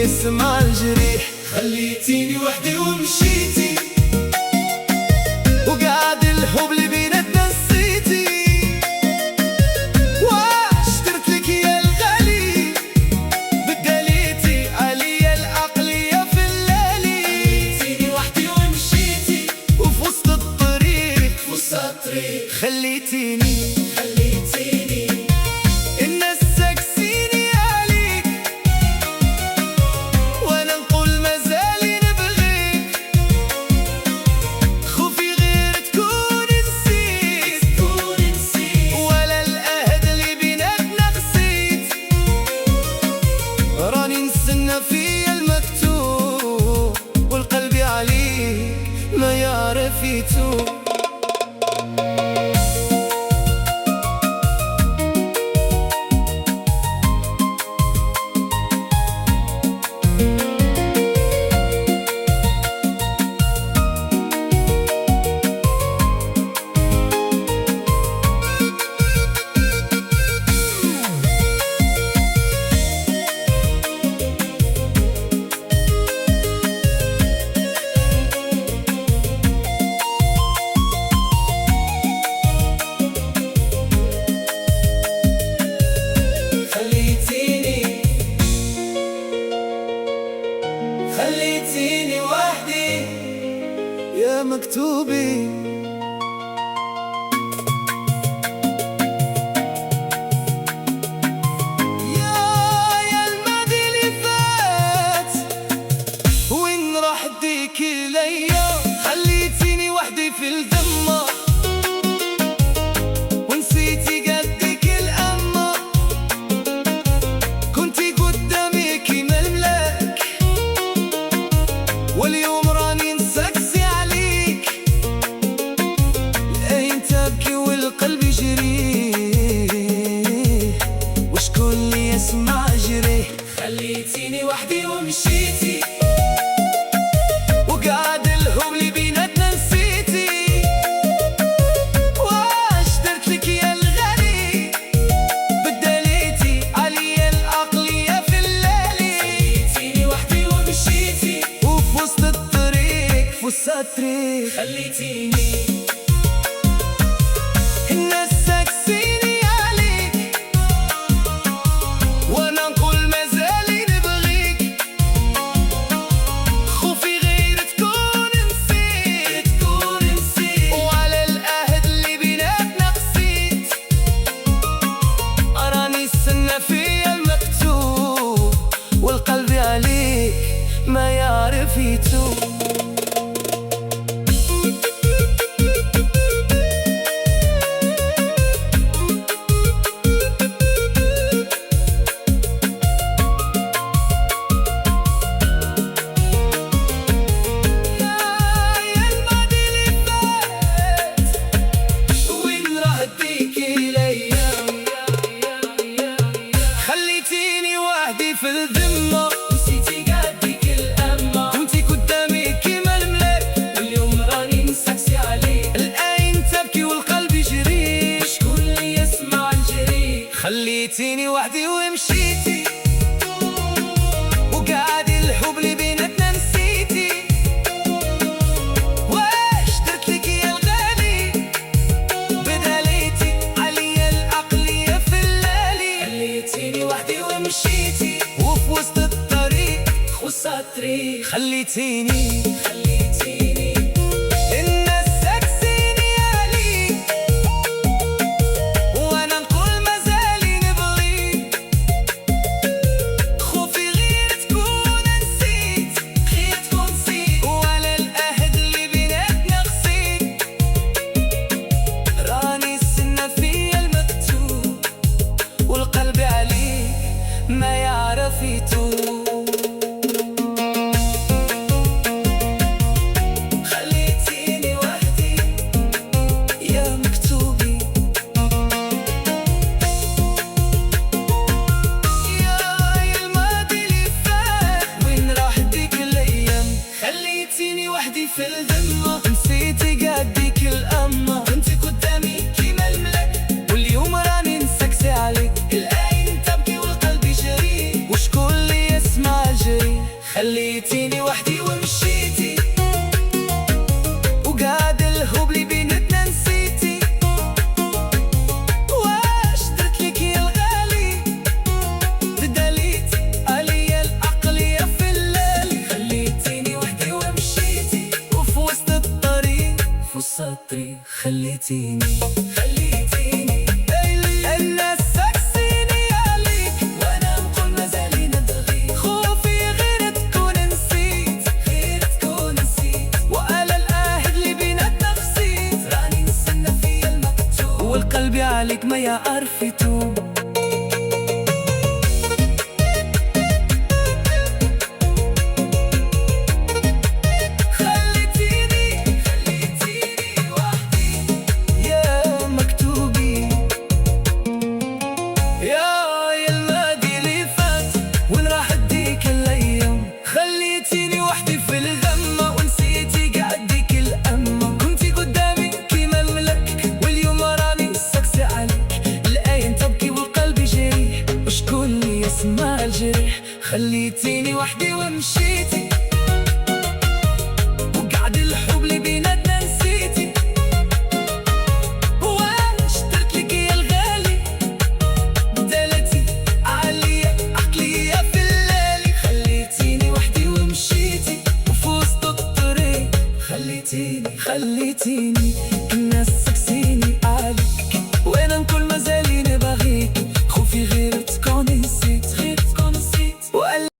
يسمع الجريح. خليتيني وحدي ومشيتي، وقعد الحب اللي بيناتنا نسيتي. واشترت لك يا الغالي، بدليتي عليا العقلية في الليالي. خليتيني وحدي ومشيتي، وفي وسط الطريق خليتيني الناس ساكسيني عليك، وانا نقول مازالي نبغيك. خوفي غير تكون نسيت، ولا العهد اللي بيناتنا نسيت. راني نستنى فيا المكتوب، والقلب عليك ما يعرف يتوب. خليتيني وحدي يا مكتوبي. يا الماضي اللي فات، وين راح ديك الايام؟ خليتيني وحدي في الذمة، ونسيتي قدك الأمة. كنتي قدامي كيما الملاك، واليوم راني نسكسي عليك. العين تبكي والقلب يجري، وشكون اللي يسمع جريح؟ خليتيني وحدي ومشيتي، وقعد الحب اللي بيناتنا نسيتي. واش درت لك يا الغالي، بدليتي عليا العقلية في الليالي. خليتيني وحدي ومشيتي، وفي وسط الطريق خليتيني الناس ساكسيني عليك، وانا نقول مازالي نبغيك. خوفي غير تكون نسيت، وعلى العهد اللي بيناتنا قسيت. راني نستنى فيا المكتوب، والقلب عليك ما يعرف يتوب. خليتيني وحدي في الذمة، نسيتي قدك الأمة. كنتي قدامي كيما الملاك، واليوم راني نسكسي عليك. العين تبكي والقلب يجري، شكون اللي يسمع الجريح؟ خليتيني وحدي ومشيتي، وقعد الحب اللي بيناتنا نسيتي. واش درت لك يا الغالي، بدليتي عليا العقلية في الليالي. خليتيني وحدي ومشيتي، وفي وسط الطريق خليتيني الناس ساكسيني عليك، وانا نقول مازالي نبغيك. خوفي غير تكون نسيت، وعلى العهد اللي بيناتنا قسيت. راني نستنى فيا المكتوب، والقلب عليك ما يعرف يتوب. خليتيني الناس ساكسيني عليك وانا نقول مازالي نبغيك، خوفي غير تكون نسيت وعلى العهد اللي بيناتنا خسيت، راني نستنى فيا المكتوب والقلب عليك ما يعرف يتوب. خليتيني وحدي في الغمة ونسيتي قعدك الأمة، كنتي قدامي كيما الملك واليوم راني ساكسة عليك، العين تبكي والقلب يجري وشكون اللي يسمع الجرح. خليتيني وحدي ومشيتي وقعد الحب اللي بيناتنا نسيتي، واش درت لك يا الغالي دلتي عليا عقلية في الليالي. خليتيني وحدي ومشيتي وفي وسط الطريق خليتيني